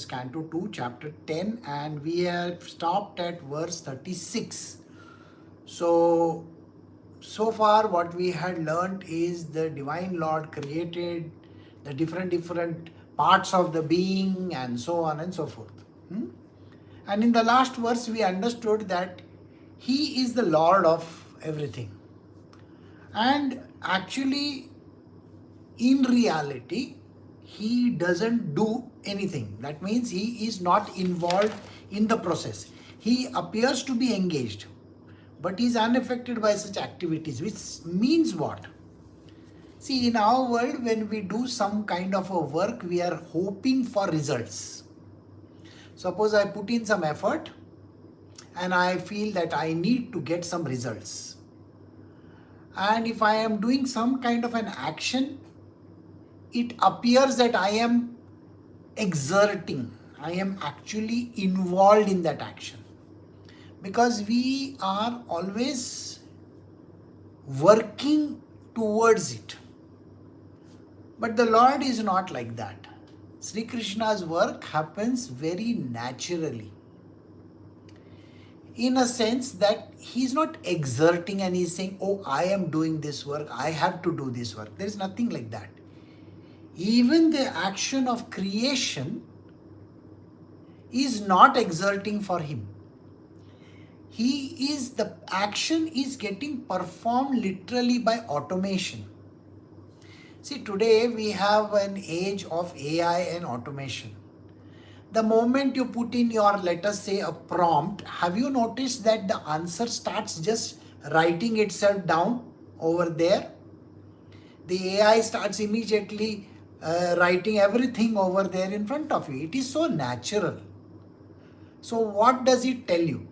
Canto 2, chapter 10, and we have stopped at verse 36. So far what we had learned is the Divine Lord created the different parts of the being and so on and so forth. And in the last verse we understood that He is the Lord of everything. And actually, in reality, He doesn't do anything. That means He is not involved in the process. He appears to be engaged, but He is unaffected by such activities, which means what? See, in our world, when we do some kind of a work, we are hoping for results. Suppose I put in some effort and I feel that I need to get some results. And if I am doing some kind of an action, it appears that I am exerting, I am actually involved in that action. Because we are always working towards it. But the Lord is not like that. Sri Krishna's work happens very naturally. In a sense that He is not exerting and He is saying, oh, I am doing this work, I have to do this work. There is nothing like that. Even the action of creation is not exerting for Him. The action is getting performed literally by automation. See, today we have an age of AI and automation. The moment you put in your, let us say, a prompt, have you noticed that the answer starts just writing itself down over there? The AI starts immediately writing everything over there in front of you. It is so natural. So what does it tell you?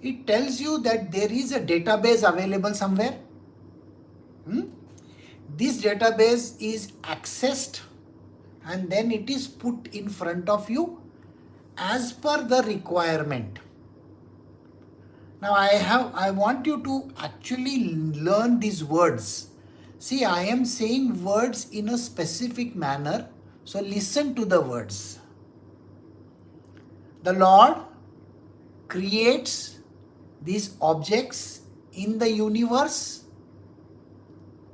It tells you that there is a database available somewhere. This database is accessed and then it is put in front of you as per the requirement. Now I want you to actually learn these words. See, I am saying words in a specific manner, so listen to the words. The Lord creates these objects in the universe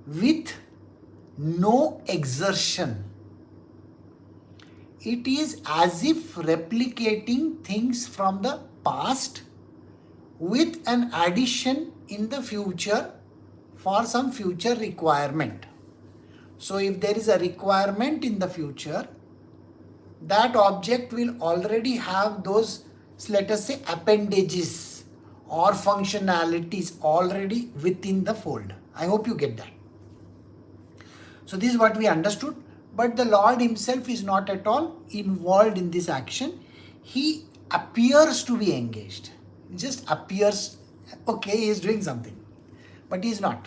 with no exertion. It is as if replicating things from the past with an addition in the future for some future requirement. So if there is a requirement in the future, that object will already have those, let us say, appendages or functionalities already within the fold. I hope you get that. So this is what we understood. But the Lord Himself is not at all involved in this action. He appears to be engaged. He just appears, okay, He is doing something. But He is not.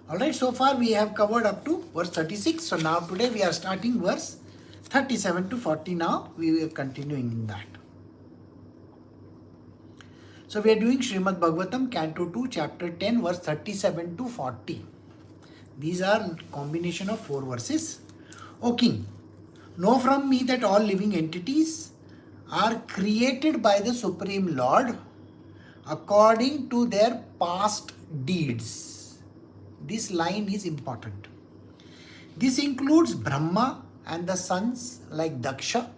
Alright, so far we have covered up to verse 36. So now today we are starting verse 37 to 40 now. We are continuing in that. So we are doing Srimad Bhagavatam, Canto 2, chapter 10, verse 37 to 40. These are combination of 4 verses. O King, know from me that all living entities are created by the Supreme Lord according to their past deeds. This line is important. This includes Brahma and the sons like Daksha,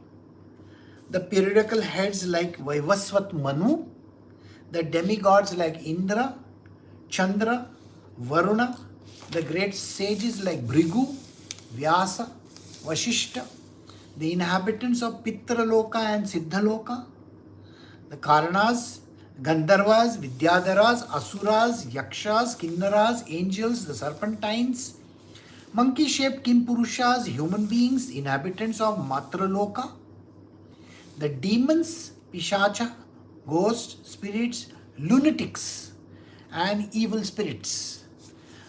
the periodical heads like Vaivasvat Manu, the demigods like Indra, Chandra, Varuna, the great sages like Bhrigu, Vyasa, Vashishta, the inhabitants of Pitraloka and Siddhaloka, the Karanas, Gandharvas, Vidyadharas, Asuras, Yakshas, Kinnaras, angels, the serpentines, monkey-shaped Kimpurushas, human beings, inhabitants of Matraloka, the demons, Pishacha, ghosts, spirits, lunatics, and evil spirits,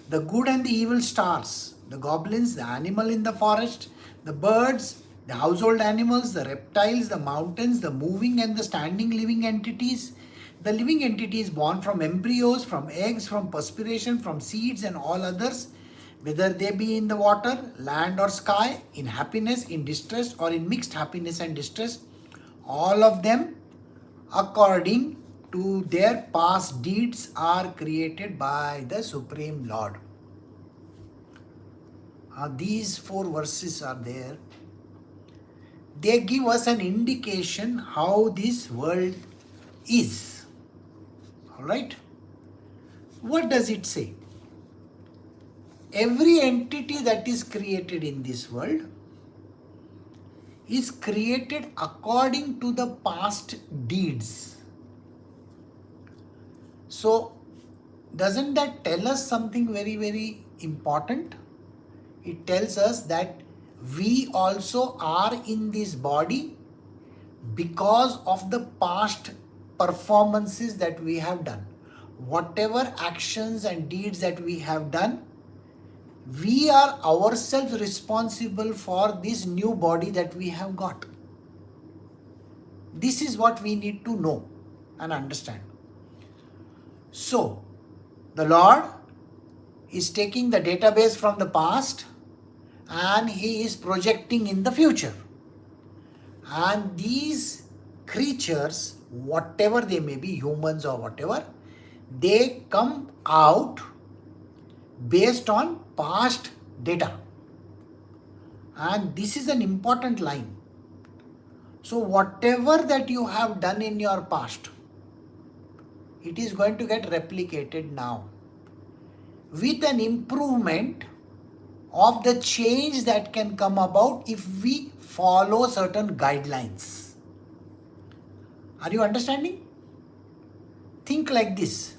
the good and the evil stars, the goblins, the animal in the forest, the birds, the household animals, the reptiles, the mountains, the moving and the standing living entities, the living entities born from embryos, from eggs, from perspiration, from seeds and all others, whether they be in the water, land or sky, in happiness, in distress, or in mixed happiness and distress, all of them according to their past deeds are created by the Supreme Lord. These 4 verses are there. They give us an indication how this world is. Alright? What does it say? Every entity that is created in this world is created according to the past deeds. So, doesn't that tell us something very, very important? It tells us that we also are in this body because of the past performances that we have done. Whatever actions and deeds that we have done, we are ourselves responsible for this new body that we have got. This is what we need to know and understand. So, the Lord is taking the database from the past and He is projecting in the future. And these creatures, whatever they may be, humans or whatever, they come out based on past data. And this is an important line. So whatever that you have done in your past, it is going to get replicated now with an improvement of the change that can come about if we follow certain guidelines. Are you understanding? Think like this.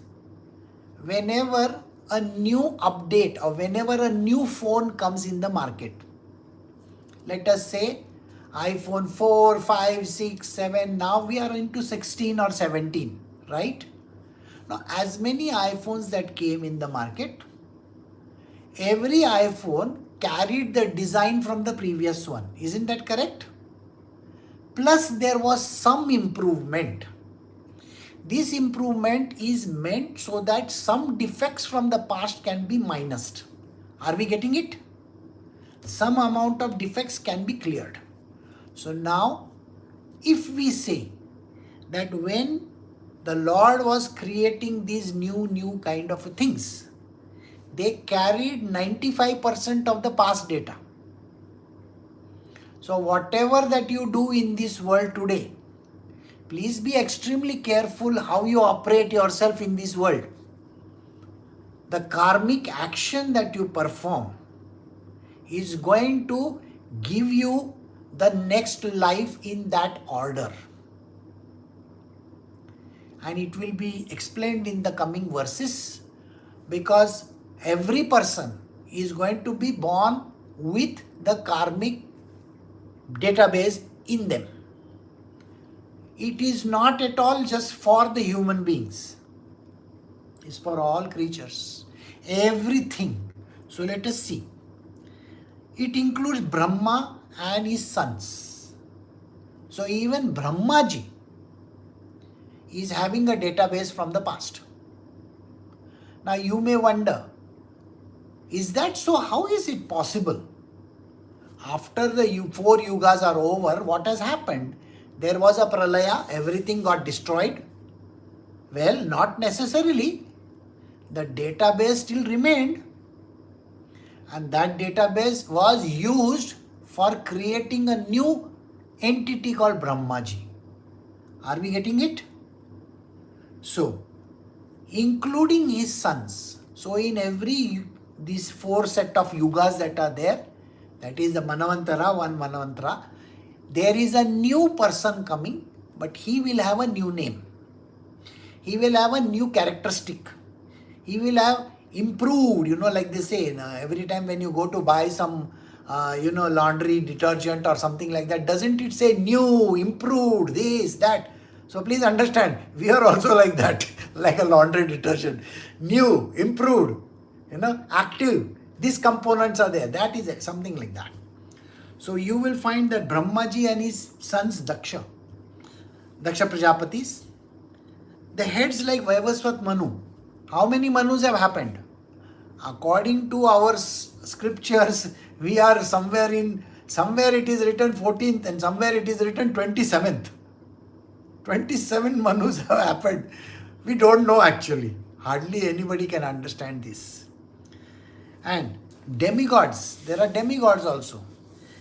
Whenever a new update or whenever a new phone comes in the market, let us say iPhone 4, 5, 6, 7, now we are into 16 or 17, right? Now, as many iPhones that came in the market, every iPhone carried the design from the previous one. Isn't that correct? Plus, there was some improvement. This improvement is meant so that some defects from the past can be minused. Are we getting it? Some amount of defects can be cleared. So now, if we say that when the Lord was creating these new kind of things, they carried 95% of the past data. So whatever that you do in this world today, please be extremely careful how you operate yourself in this world. The karmic action that you perform is going to give you the next life in that order. And it will be explained in the coming verses, because every person is going to be born with the karmic database in them. It is not at all just for the human beings. It's for all creatures. Everything. So let us see. It includes Brahma and his sons. So even Brahmaji is having a database from the past. Now you may wonder, is that so? How is it possible? After the 4 yugas are over, what has happened? There was a pralaya, everything got destroyed. Well, not necessarily. The database still remained. And that database was used for creating a new entity called Brahmaji. Are we getting it? So, including his sons. So, in these 4 set of yugas that are there, that is the Manavantara, one Manavantara, there is a new person coming, but he will have a new name. He will have a new characteristic. He will have improved, like they say, every time when you go to buy some, laundry detergent or something like that, doesn't it say new, improved, this, that? So please understand, we are also like that, like a laundry detergent. New, improved, active. These components are there. That is something like that. So you will find that Brahmaji and his sons Daksha Prajapatis, the heads like Vaivasvat Manu. How many Manus have happened? According to our scriptures, we are somewhere it is written 14th and somewhere it is written 27th. 27 Manus have happened. We don't know actually. Hardly anybody can understand this. And demigods, there are demigods also.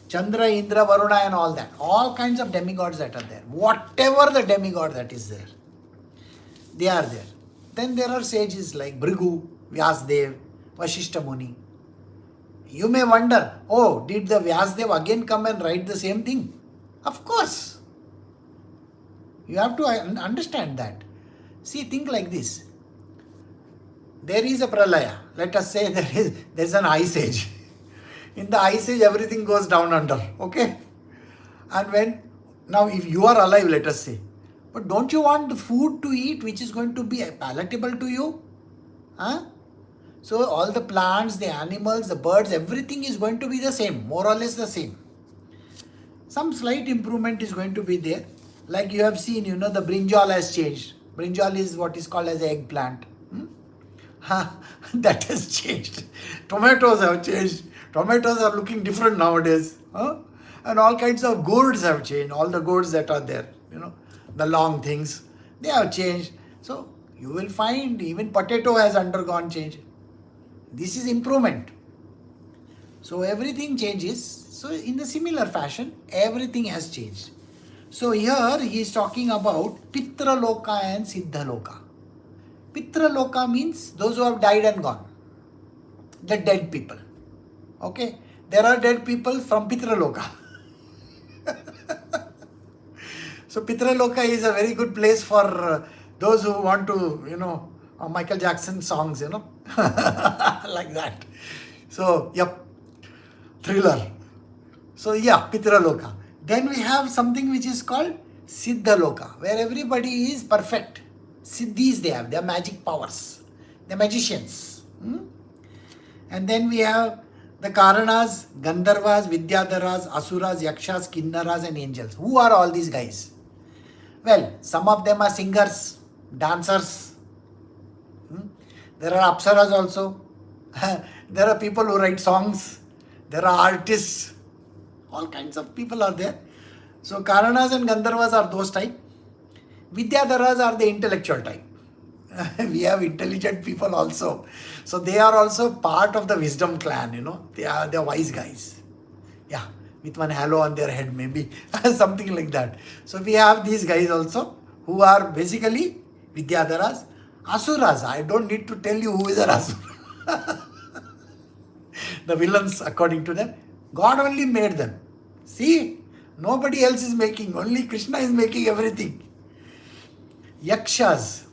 Chandra, Indra, Varuna and all that. All kinds of demigods that are there. Whatever the demigod that is there, they are there. Then there are sages like Bhrigu, Vyasdev, Vashishta Muni. You may wonder, oh, did the Vyasdev again come and write the same thing? Of course. You have to understand that. See, think like this. There is a pralaya. Let us say there is an ice age. In the ice age, everything goes down under. Okay? And now if you are alive, let us say, but don't you want the food to eat which is going to be palatable to you? Huh? So all the plants, the animals, the birds, everything is going to be the same, more or less the same. Some slight improvement is going to be there. Like you have seen, the brinjal has changed. Brinjal is what is called as eggplant. That has changed. Tomatoes have changed. Tomatoes are looking different nowadays. And all kinds of gourds have changed. All the gourds that are there, the long things, they have changed. So you will find even potato has undergone change. This is improvement. So everything changes. So in the similar fashion, everything has changed. So here he is talking about Pitra Loka and Siddha Loka. Pitra Loka means those who have died and gone. The dead people. Okay? There are dead people from Pitra Loka. So Pitra Loka is a very good place for those who want to, Michael Jackson songs, like that. So, yep. Thriller. So, yeah, Pitra Loka. Then we have something which is called Siddha Loka, where everybody is perfect. Siddhis they have, they are magic powers. They are magicians. And then we have the Karanas, Gandharvas, Vidyadharas, Asuras, Yakshas, Kinnaras and angels. Who are all these guys? Well, some of them are singers, dancers. There are Apsaras also. There are people who write songs. There are artists. All kinds of people are there. So Karanas and Gandharvas are those type. Vidyadharas are the intellectual type. We have intelligent people also. So they are also part of the wisdom clan, They are wise guys. Yeah, with one halo on their head maybe. Something like that. So we have these guys also who are basically Vidyadharas. Asuras, I don't need to tell you who is an Asura. The villains according to them. God only made them. See, nobody else is making. Only Krishna is making everything. Yakshas.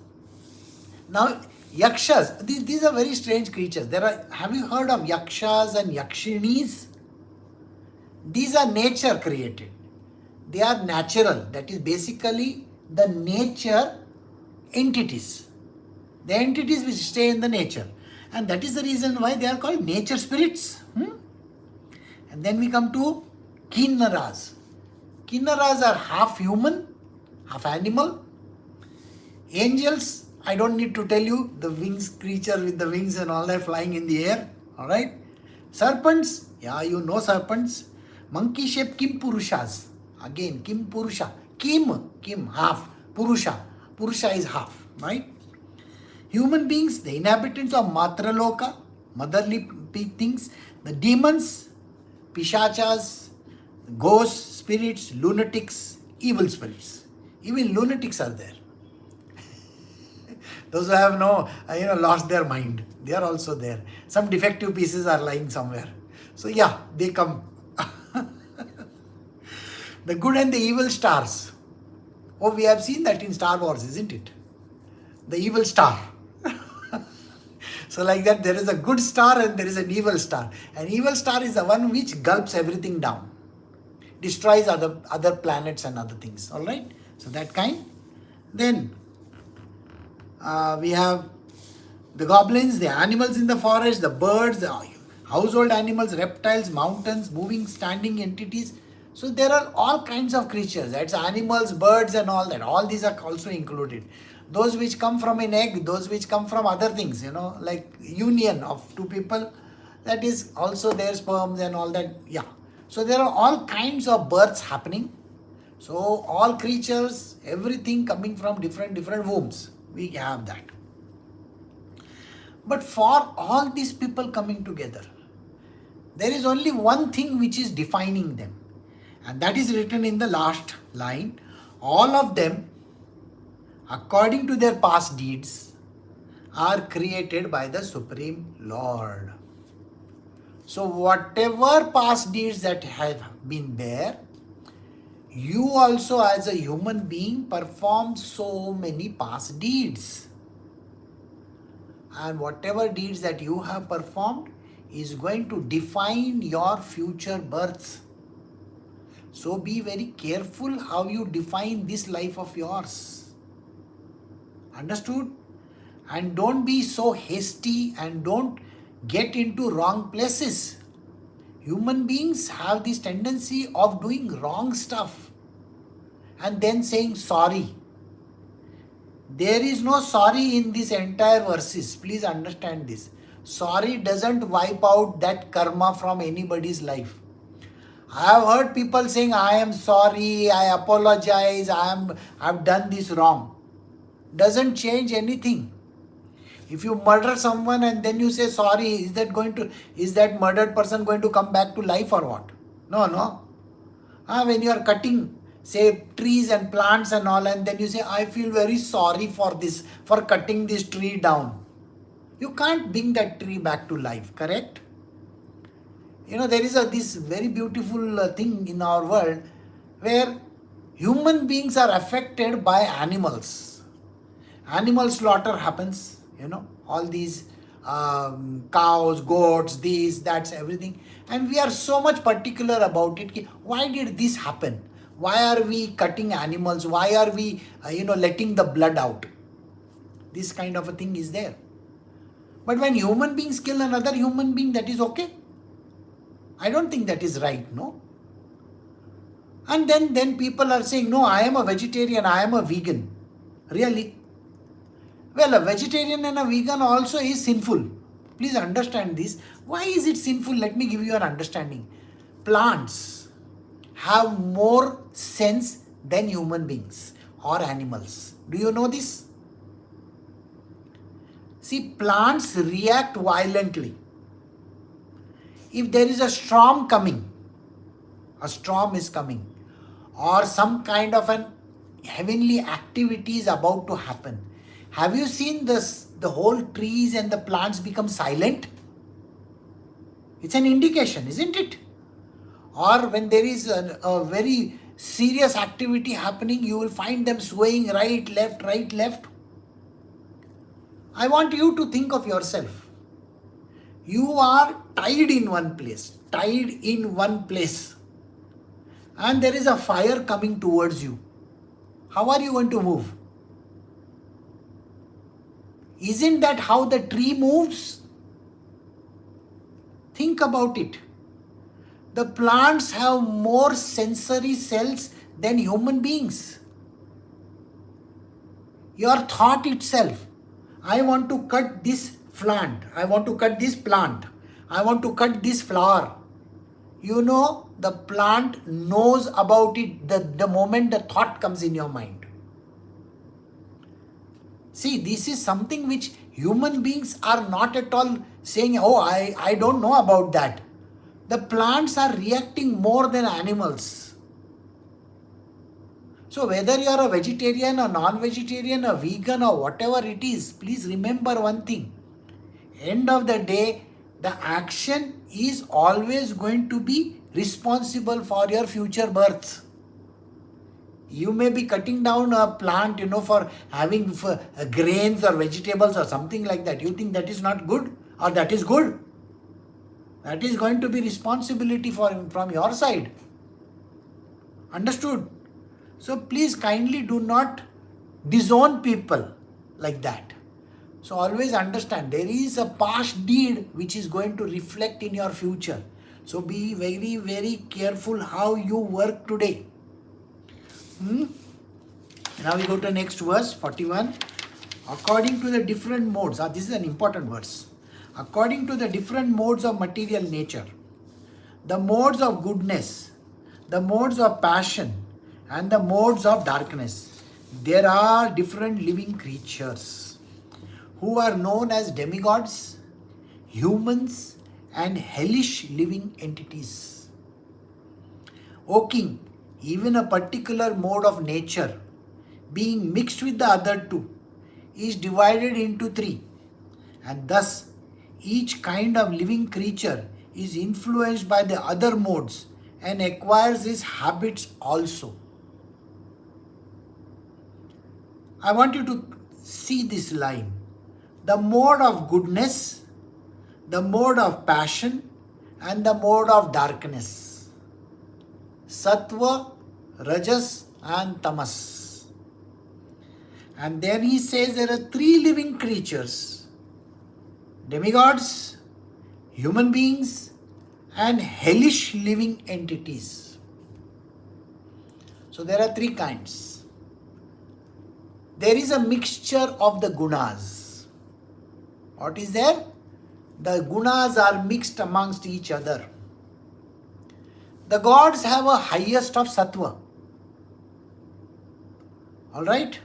Now, Yakshas, these are very strange creatures. Have you heard of Yakshas and Yakshinis? These are nature created. They are natural. That is basically the nature entities. The entities which stay in the nature. And that is the reason why they are called nature spirits. And then we come to Kinnaras. Kinnaras are half human, half animal. Angels, I don't need to tell you, the wings, creature with the wings and all that flying in the air. Alright. Serpents, yeah, you know serpents. Monkey shaped Kim Purushas. Again, Kim Purusha. Kim, half. Purusha is half. Right. Human beings, the inhabitants of Matraloka, motherly things. The demons, Pishachas, ghosts, spirits, lunatics, evil spirits. Even lunatics are there. Those who have lost their mind, they are also there. Some defective pieces are lying somewhere. So yeah, they come. The good and the evil stars. Oh, we have seen that in Star Wars, isn't it? The evil star. So like that, there is a good star and there is an evil star. An evil star is the one which gulps everything down. Destroys other planets and other things. Alright? So that kind. Then we have the goblins, the animals in the forest, the birds, the household animals, reptiles, mountains, moving, standing entities. So there are all kinds of creatures. That's animals, birds and all that. All these are also included. those which come from an egg, those which come from other things, like union of two people, that is also their sperms and all that. Yeah. So there are all kinds of births happening. So all creatures, everything coming from different wombs, we have that. But for all these people coming together, there is only one thing which is defining them. And that is written in the last line. All of them, according to their past deeds, are created by the Supreme Lord. So whatever past deeds that have been there, you also as a human being performed so many past deeds. And whatever deeds that you have performed is going to define your future births. So be very careful how you define this life of yours. Understood? And don't be so hasty and don't get into wrong places. Human beings have this tendency of doing wrong stuff and then saying sorry. There is no sorry in this entire verses. Please understand this. Sorry doesn't wipe out that karma from anybody's life. I have heard people saying, I am sorry, I apologize, I've done this wrong. Doesn't change anything. If you murder someone and then you say sorry, is that murdered person going to come back to life or what? No. When you are cutting, say, trees and plants and all, and then you say, I feel very sorry for this, for cutting this tree down. You can't bring that tree back to life, correct? There is this very beautiful thing in our world where human beings are affected by animals. Animal slaughter happens, all these cows, goats, that's everything. And we are so much particular about it. Why did this happen? Why are we cutting animals? Why are we, letting the blood out? This kind of a thing is there. But when human beings kill another human being, that is okay. I don't think that is right, no? And then people are saying, no, I am a vegetarian, I am a vegan. Really? Well, a vegetarian and a vegan also is sinful. Please understand this. Why is it sinful? Let me give you an understanding. Plants have more sense than human beings or animals. Do you know this? See, plants react violently. If there is a storm is coming, or some kind of an heavenly activity is about to happen, have you seen this? The whole trees and the plants become silent? It's an indication, isn't it? Or when there is a very serious activity happening, you will find them swaying right, left. I want you to think of yourself. You are tied in one place, and there is a fire coming towards you. How are you going to move? Isn't that how the tree moves? Think about it. The plants have more sensory cells than human beings. Your thought itself, I want to cut this plant, I want to cut this plant, I want to cut this flower. The plant knows about it the moment the thought comes in your mind. See, this is something which human beings are not at all saying, oh, I don't know about that. The plants are reacting more than animals. So whether you are a vegetarian, a non-vegetarian, a vegan or whatever it is, please remember one thing. End of the day, the action is always going to be responsible for your future births. You may be cutting down a plant, for having grains or vegetables or something like that. You think that is not good or that is good? That is going to be responsibility from your side. Understood? So please kindly do not disown people like that. So always understand there is a past deed which is going to reflect in your future. So be very, very careful how you work today. Now we go to next verse 41. According to the different modes, this is an important verse. According to the different modes of material nature, the modes of goodness, the modes of passion, and the modes of darkness, there are different living creatures who are known as demigods, humans, and hellish living entities. O king, even a particular mode of nature, being mixed with the other two, is divided into three, and thus each kind of living creature is influenced by the other modes and acquires its habits also. I want you to see this line. The mode of goodness, the mode of passion, and the mode of darkness. Sattva, Rajas, and Tamas. And then he says there are three living creatures: demigods, human beings, and hellish living entities. So there are three kinds. There is a mixture of the gunas. What is there? The gunas are mixed amongst each other. The gods have a highest of sattva. Alright?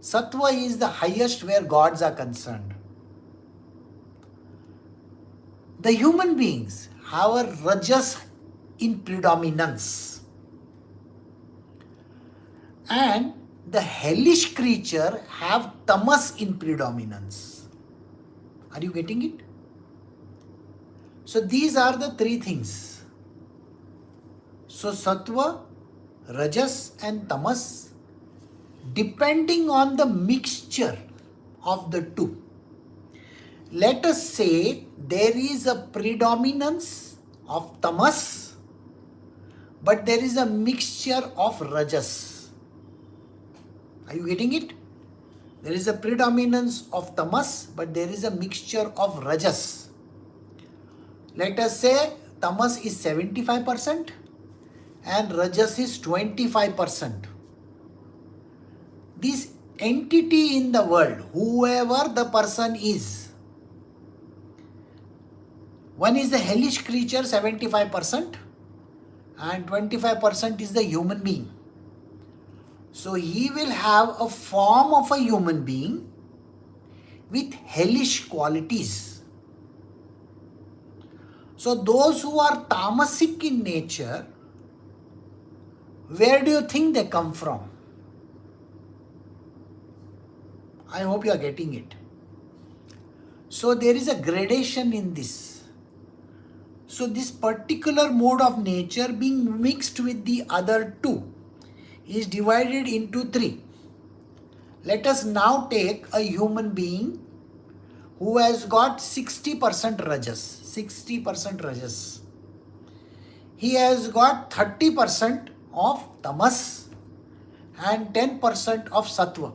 Sattva is the highest where gods are concerned. The human beings have a rajas in predominance. And the hellish creature have tamas in predominance. Are you getting it? So these are the three things. So sattva, rajas, and tamas, depending on the mixture of the two. Let us say there is a predominance of tamas, but there is a mixture of rajas. Are you getting it? There is a predominance of tamas, but there is a mixture of rajas. Let us say tamas is 75% and rajas is 25%. This entity in the world, whoever the person is, one is the hellish creature, 75%, and 25% is the human being. So he will have a form of a human being with hellish qualities. So those who are tamasic in nature, where do you think they come from? I hope you are getting it. So there is a gradation in this. So this particular mode of nature being mixed with the other two is divided into three. Let us now take a human being who has got 60% rajas. 60% rajas. He has got 30% of tamas and 10% of sattva.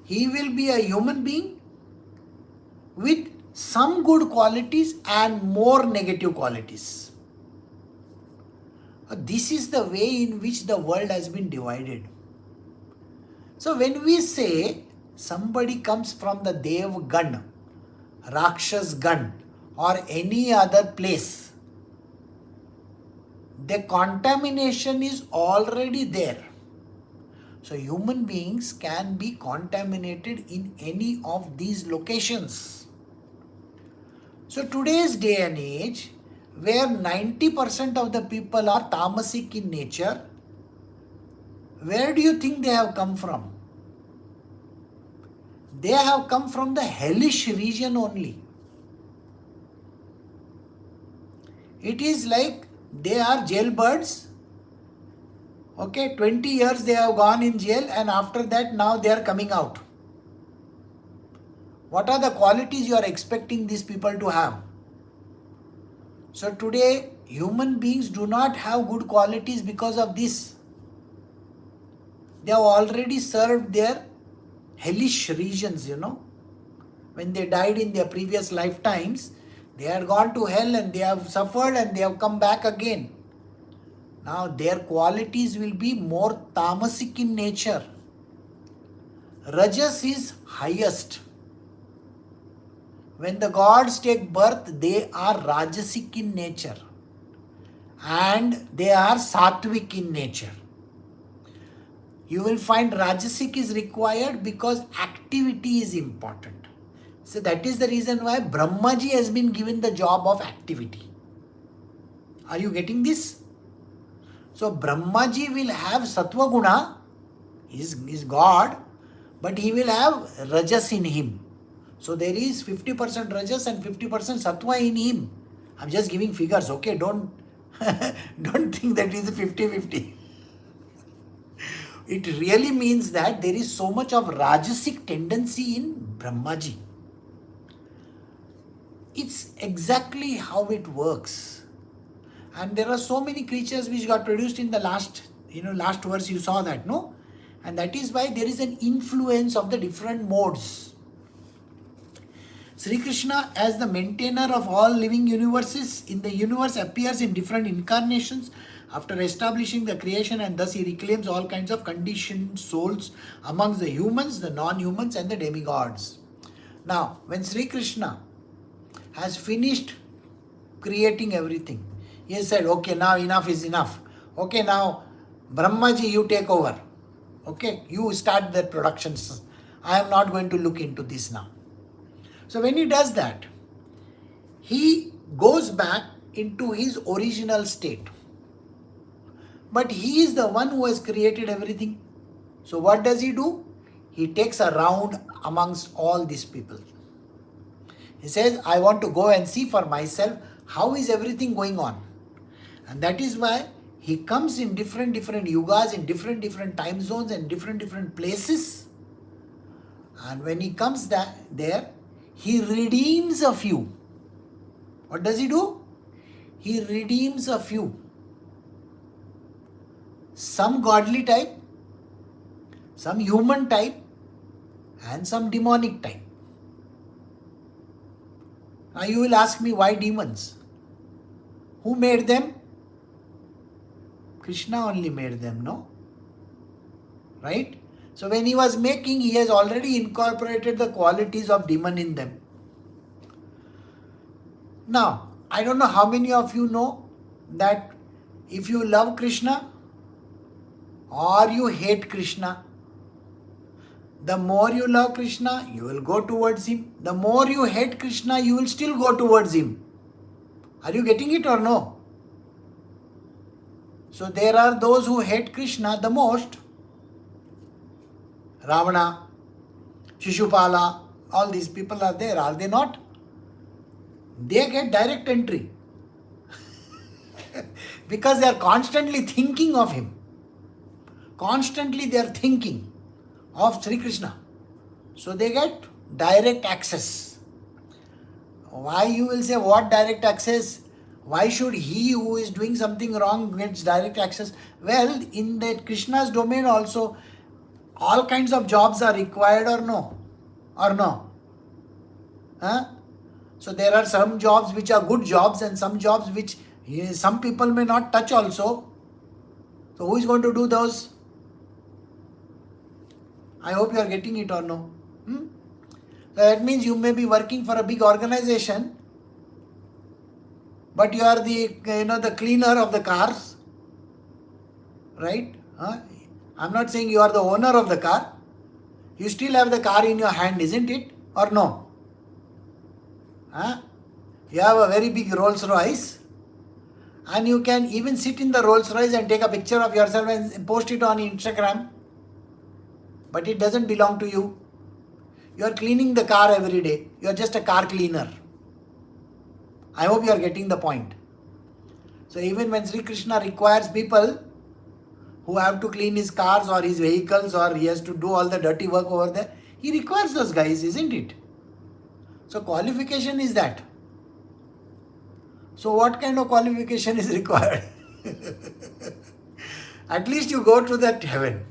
He will be a human being with some good qualities and more negative qualities. This is the way in which the world has been divided. So when we say somebody comes from the Dev Gan, Rakshas Gan, or any other place, the contamination is already there. So human beings can be contaminated in any of these locations. So today's day and age, where 90% of the people are tamasic in nature, where do you think they have come from? They have come from the hellish region only. It is like they are jailbirds. Okay, 20 years they have gone in jail, and after that now they are coming out. What are the qualities you are expecting these people to have? So today human beings do not have good qualities because of this. They have already served their hellish regions, When they died in their previous lifetimes, they had gone to hell and they have suffered and they have come back again. Now their qualities will be more tamasic in nature. Rajas is highest. When the gods take birth, they are Rajasic in nature and they are Sattvic in nature. You will find Rajasic is required because activity is important. So that is the reason why Brahmaji has been given the job of activity. Are you getting this? So Brahmaji will have Sattva Guna, is God, but he will have Rajas in him. So there is 50% Rajas and 50% Sattva in him. I'm just giving figures, okay? Don't think that it is 50-50. It really means that there is so much of Rajasic tendency in Brahmaji. It's exactly how it works. And there are so many creatures which got produced in the last verse you saw that, no? And that is why there is an influence of the different modes. Sri Krishna, as the maintainer of all living universes in the universe, appears in different incarnations after establishing the creation, and thus he reclaims all kinds of conditioned souls amongst the humans, the non-humans and the demigods. Now, when Sri Krishna has finished creating everything, he has said, okay, now enough is enough. Okay, now Brahmaji, you take over. Okay, you start the productions. I am not going to look into this now. So when he does that, he goes back into his original state. But he is the one who has created everything. So what does he do? He takes a round amongst all these people. He says, I want to go and see for myself how is everything going on. And that is why he comes in different yugas, in different time zones and different places. And when he comes there, he redeems a few. What does he do? He redeems a few. Some godly type, some human type, and some demonic type. Now you will ask me, why demons? Who made them? Krishna only made them, no? Right? So when he was making, he has already incorporated the qualities of demon in them. Now, I don't know how many of you know that if you love Krishna or you hate Krishna, the more you love Krishna, you will go towards him. The more you hate Krishna, you will still go towards him. Are you getting it or no? So there are those who hate Krishna the most. Ravana, Shishupala, all these people are there, are they not? They get direct entry. Because they are constantly thinking of him. Constantly they are thinking of Sri Krishna. So they get direct access. Why, you will say, what direct access? Why should he who is doing something wrong gets direct access? Well, in that Krishna's domain also, all kinds of jobs are required or no? Or no? Huh? So there are some jobs which are good jobs and some jobs which some people may not touch also. So who is going to do those? I hope you are getting it or no. So that means you may be working for a big organization, but you are the cleaner of the cars, right? I'm not saying you are the owner of the car. You still have the car in your hand, isn't it? Or no? You have a very big Rolls Royce, and you can even sit in the Rolls Royce and take a picture of yourself and post it on Instagram. But it doesn't belong to you. You are cleaning the car every day. You are just a car cleaner. I hope you are getting the point. So even when Sri Krishna requires people who have to clean his cars or his vehicles, or he has to do all the dirty work over there, he requires those guys, isn't it? So qualification is that. So what kind of qualification is required? At least you go to that heaven.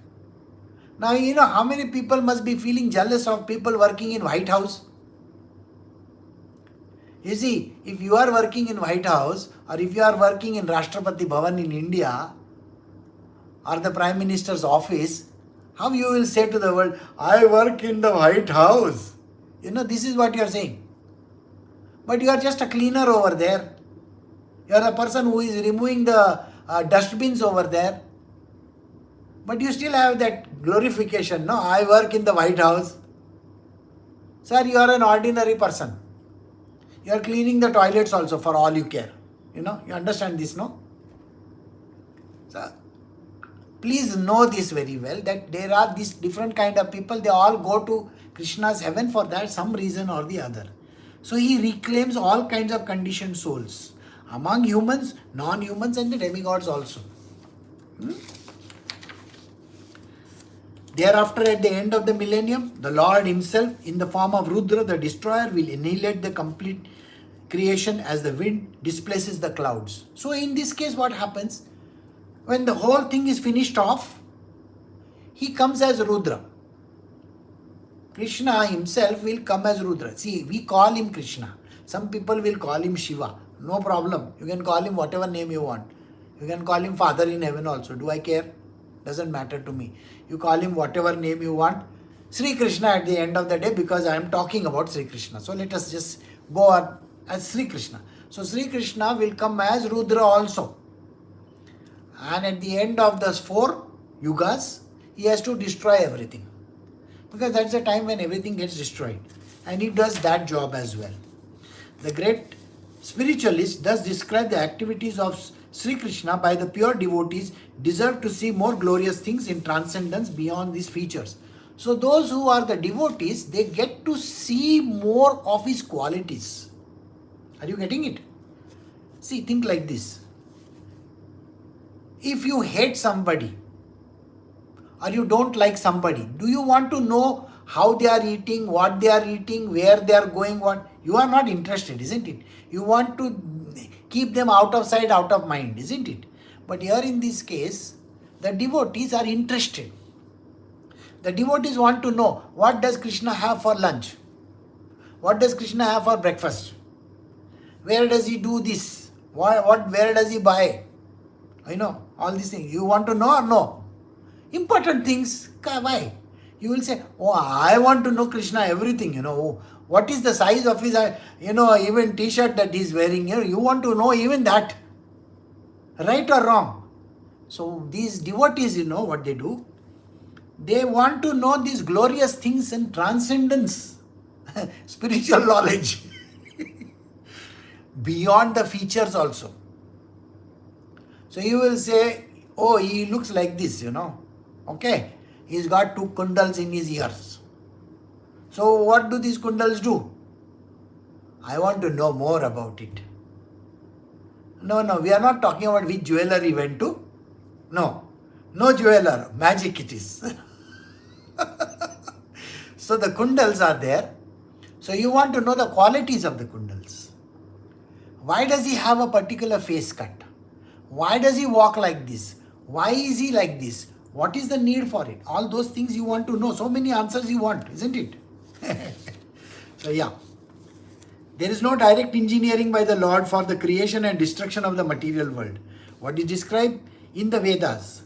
Now, you know how many people must be feeling jealous of people working in White House? You see, if you are working in White House, or if you are working in Rashtrapati Bhavan in India, or the Prime Minister's office, How you will say to the world, I work in the White House. This is what you are saying. But you are just a cleaner over there. You are a person who is removing the dustbins over there. But you still have that glorification. No, I work in the White House. Sir, you are an ordinary person. You are cleaning the toilets also for all you care. You understand this, no? So, please know this very well, that there are these different kind of people. They all go to Krishna's heaven for that some reason or the other. So he reclaims all kinds of conditioned souls among humans, non-humans and the demigods also. Thereafter, at the end of the millennium, the Lord himself in the form of Rudra, the destroyer, will annihilate the complete creation as the wind displaces the clouds. So in this case, what happens? When the whole thing is finished off, he comes as Rudra. Krishna himself will come as Rudra. See, we call him Krishna. Some people will call him Shiva. No problem. You can call him whatever name you want. You can call him Father in heaven also. Do I care? Doesn't matter to me. You call him whatever name you want. Sri Krishna at the end of the day, because I am talking about Sri Krishna. So let us just go on as Sri Krishna. So Sri Krishna will come as Rudra also. And at the end of the 4 yugas, he has to destroy everything. Because that's the time when everything gets destroyed. And he does that job as well. The great spiritualists thus describe the activities of Sri Krishna by the pure devotees deserve to see more glorious things in transcendence beyond these features. So those who are the devotees, they get to see more of his qualities. Are you getting it? See, think like this. If you hate somebody or you don't like somebody, do you want to know how they are eating, what they are eating, where they are going, what? You are not interested, isn't it? You want to keep them out of sight, out of mind, isn't it? But here in this case, the devotees are interested. The devotees want to know, what does Krishna have for lunch? What does Krishna have for breakfast? Where does he do this? Where does he buy? All these things. You want to know or no? Important things. Why? You will say, oh, I want to know Krishna everything, What is the size of his, even t-shirt that he is wearing here? You want to know even that. Right or wrong? So these devotees, what they do? They want to know these glorious things and transcendence. Spiritual knowledge. Beyond the features also. So you will say, oh, he looks like this, Okay. He's got 2 kundals in his ears. So what do these kundals do? I want to know more about it. No, we are not talking about which jeweler he went to. No jeweler, magic it is. So the kundals are there. So you want to know the qualities of the kundals. Why does he have a particular face cut? Why does he walk like this? Why is he like this? What is the need for it? All those things you want to know. So many answers you want, isn't it? So yeah. There is no direct engineering by the Lord for the creation and destruction of the material world. What is described in the Vedas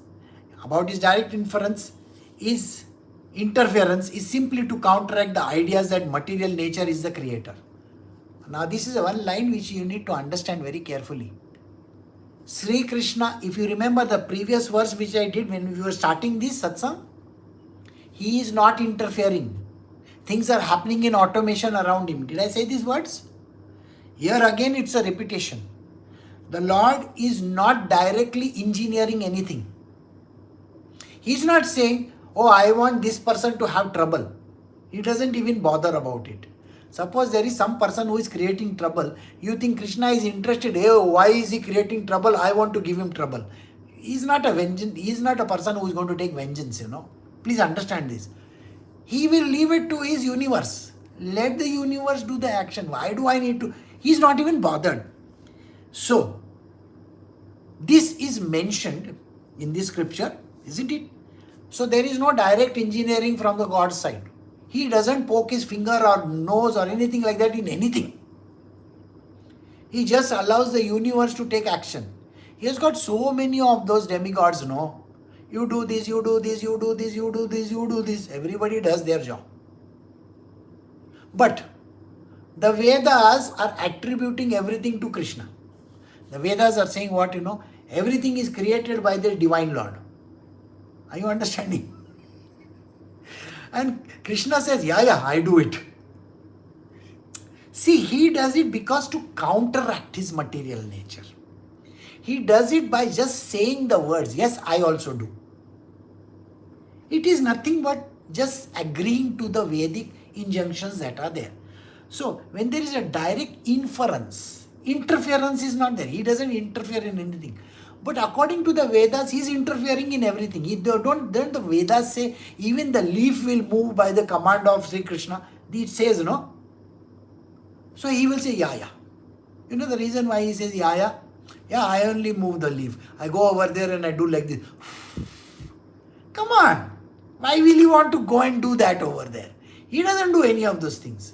about his direct interference is simply to counteract the ideas that material nature is the creator. Now this is one line which you need to understand very carefully. Sri Krishna, if you remember the previous verse which I did when we were starting this satsang, he is not interfering. Things are happening in automation around him. Did I say these words? Here again it's a repetition. The Lord is not directly engineering anything. He is not saying, oh, I want this person to have trouble. He doesn't even bother about it. Suppose there is some person who is creating trouble. You think Krishna is interested. Hey, why is he creating trouble? I want to give him trouble. He is not a vengeance. He is not a person who is going to take vengeance, Please understand this. He will leave it to his universe. Let the universe do the action. Why do I need to? He is not even bothered. So, this is mentioned in this scripture, isn't it? So, there is no direct engineering from the God's side. He doesn't poke his finger or nose or anything like that in anything. He just allows the universe to take action. He has got so many of those demigods, You do this, you do this, you do this, you do this, you do this. Everybody does their job. But the Vedas are attributing everything to Krishna. The Vedas are saying what, everything is created by the Divine Lord. Are you understanding? And Krishna says, yeah, I do it. See, he does it because to counteract his material nature. He does it by just saying the words, yes, I also do. It is nothing but just agreeing to the Vedic injunctions that are there. So, when there is a direct inference, interference is not there. He doesn't interfere in anything. But according to the Vedas, he is interfering in everything. Don't the Vedas say even the leaf will move by the command of Sri Krishna? It says, no? So he will say, yeah. You know the reason why he says, yeah? Yeah, I only move the leaf. I go over there and I do like this. Come on. Why will you want to go and do that over there? He doesn't do any of those things.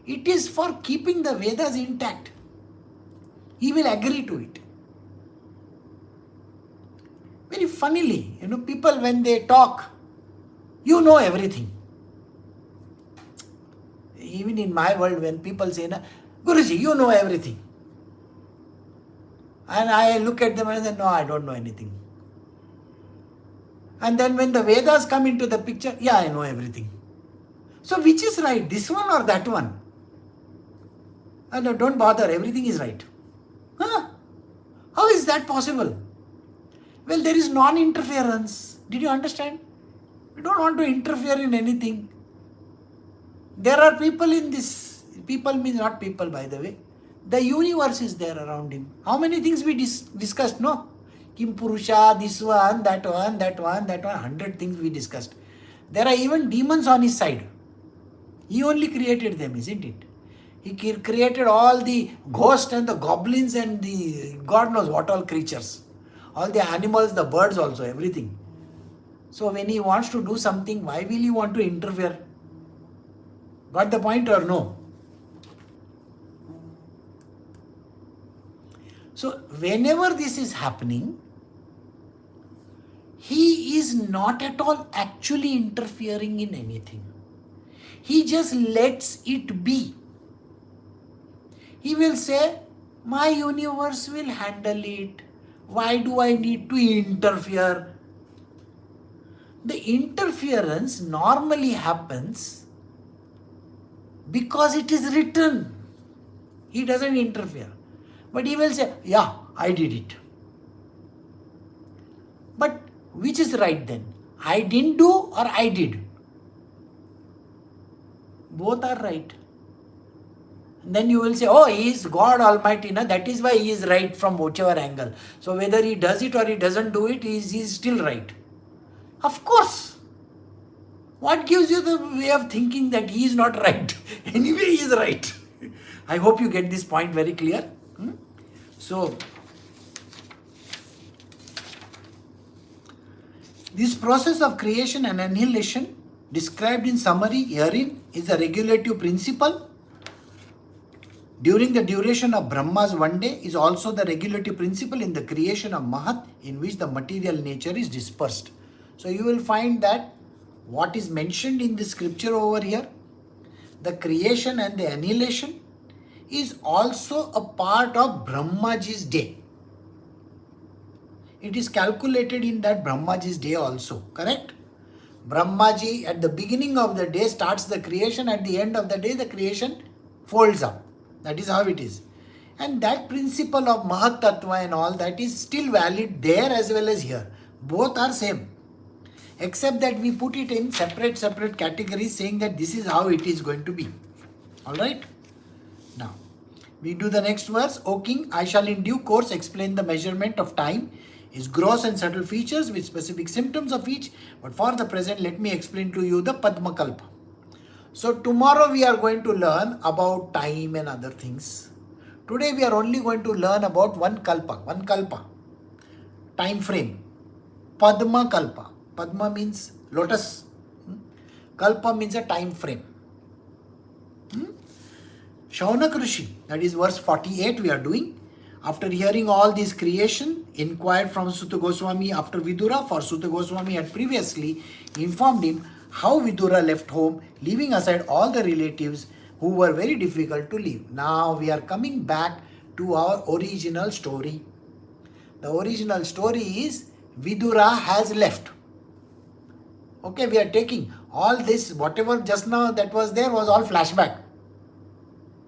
It is for keeping the Vedas intact. He will agree to it. Very funnily, people when they talk, you know everything. Even in my world, when people say, Guruji, you know everything. And I look at them and say, no, I don't know anything. And then when the Vedas come into the picture, yeah, I know everything. So which is right, this one or that one? And no, don't bother, everything is right. Huh? How is that possible? Well, there is non-interference. Did you understand? We don't want to interfere in anything. There are people in this. People means not people, by the way. The universe is there around him. How many things we discussed? No? Kim Purusha, this one, that one, that one, that one. 100 things we discussed. There are even demons on his side. He only created them, isn't it? He created all the ghosts and the goblins and the God knows what all creatures. All the animals, the birds also, everything. So when he wants to do something, why will he want to interfere? Got the point or no? So whenever this is happening, he is not at all actually interfering in anything. He just lets it be. He will say, my universe will handle it. Why do I need to interfere? The interference normally happens because it is written. He doesn't interfere. But he will say, yeah, I did it. But which is right then? I didn't do or I did? Both are right. And then you will say, oh, he is God Almighty. That is why he is right from whichever angle. So whether he does it or he doesn't do it, he is still right. Of course. What gives you the way of thinking that he is not right? Anyway, he is right. I hope you get this point very clear. So, this process of creation and annihilation described in summary herein is a regulative principle. During the duration of Brahma's one day is also the regulative principle in the creation of Mahat, in which the material nature is dispersed. So you will find that what is mentioned in the scripture over here, the creation and the annihilation, is also a part of Brahmaji's day. It is calculated in that Brahmaji's day also, correct? Brahmaji at the beginning of the day starts the creation, at the end of the day the creation folds up. That is how it is. And that principle of Mahat Tattva and all that is still valid there as well as here. Both are same. Except that we put it in separate categories saying that this is how it is going to be. Alright? Now, we do the next verse. O king, I shall in due course explain the measurement of time, its gross and subtle features with specific symptoms of each. But for the present, let me explain to you the Padmakalpa. So tomorrow we are going to learn about time and other things. Today we are only going to learn about one kalpa, time frame. Padma kalpa. Padma means lotus. Kalpa means a time frame. Shaunak Rishi, that is verse 48 we are doing. After hearing all this creation, inquired from Suta Goswami after Vidura, for Suta Goswami had previously informed him how Vidura left home, leaving aside all the relatives who were very difficult to leave. Now we are coming back to our original story. The original story is Vidura has left. Okay, we are taking all this, whatever just now that was there was all flashback.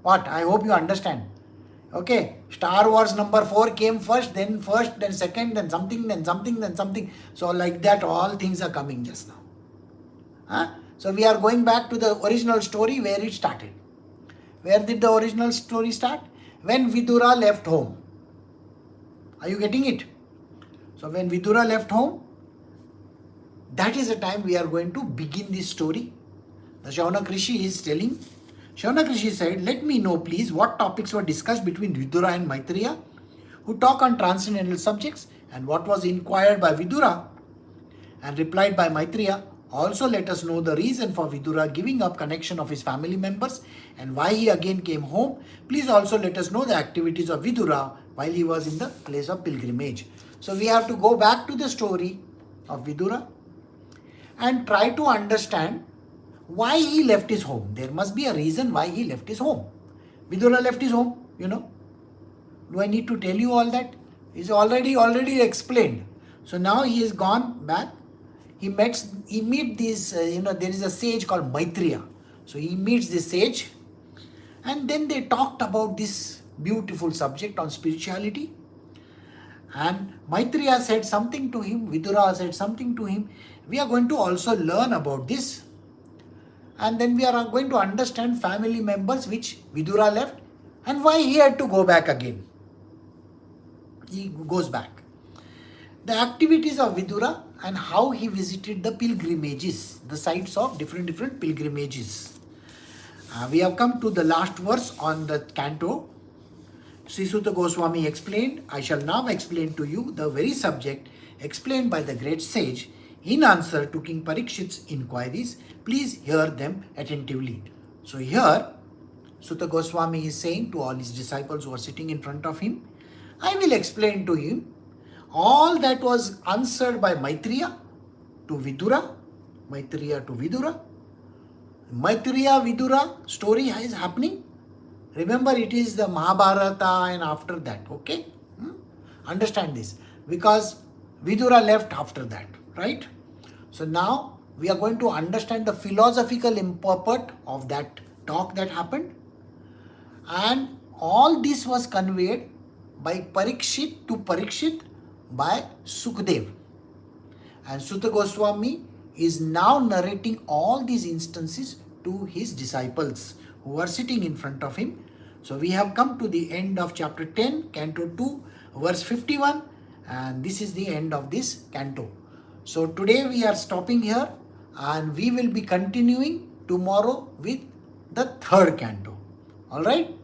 What? I hope you understand. Okay, Star Wars number 4 came first, then second, then something, then something, then something. So like that, all things are coming just now. So we are going back to the original story where it started. Where did the original story start? When Vidura left home. Are you getting it? So when Vidura left home, that is the time we are going to begin this story. The Shaunak Rishi is telling. Shaunak Rishi said, let me know please what topics were discussed between Vidura and Maitreya, who talk on transcendental subjects, and what was inquired by Vidura and replied by Maitreya. Also let us know the reason for Vidura giving up connection of his family members and why he again came home. Please also let us know the activities of Vidura while he was in the place of pilgrimage. So we have to go back to the story of Vidura and try to understand why he left his home. There must be a reason why he left his home. Vidura left his home, Do I need to tell you all that? It's already explained. So now he has gone back. He meets this, there is a sage called Maitreya. So he meets this sage, and then they talked about this beautiful subject on spirituality. And Maitreya said something to him, Vidura said something to him. We are going to also learn about this. And then we are going to understand family members which Vidura left and why he had to go back again. He goes back. The activities of Vidura and how he visited the pilgrimages, the sites of different pilgrimages. We have come to the last verse on the canto. Sri Suta Goswami explained, I shall now explain to you the very subject explained by the great sage in answer to King Parikshit's inquiries. Please hear them attentively. So here, Suta Goswami is saying to all his disciples who are sitting in front of him, I will explain to him all that was answered by Maitreya to Vidura. Maitreya to Vidura. Maitreya Vidura story is happening. Remember, it is the Mahabharata and after that, okay? Understand this. Because Vidura left after that, right? So now we are going to understand the philosophical import of that talk that happened. And all this was conveyed by Parikshit to Parikshit by Sukdev. And Suta Goswami is now narrating all these instances to his disciples who are sitting in front of him. So we have come to the end of chapter 10, Canto 2, verse 51, and this is the end of this canto. So today we are stopping here and we will be continuing tomorrow with the third canto. Alright?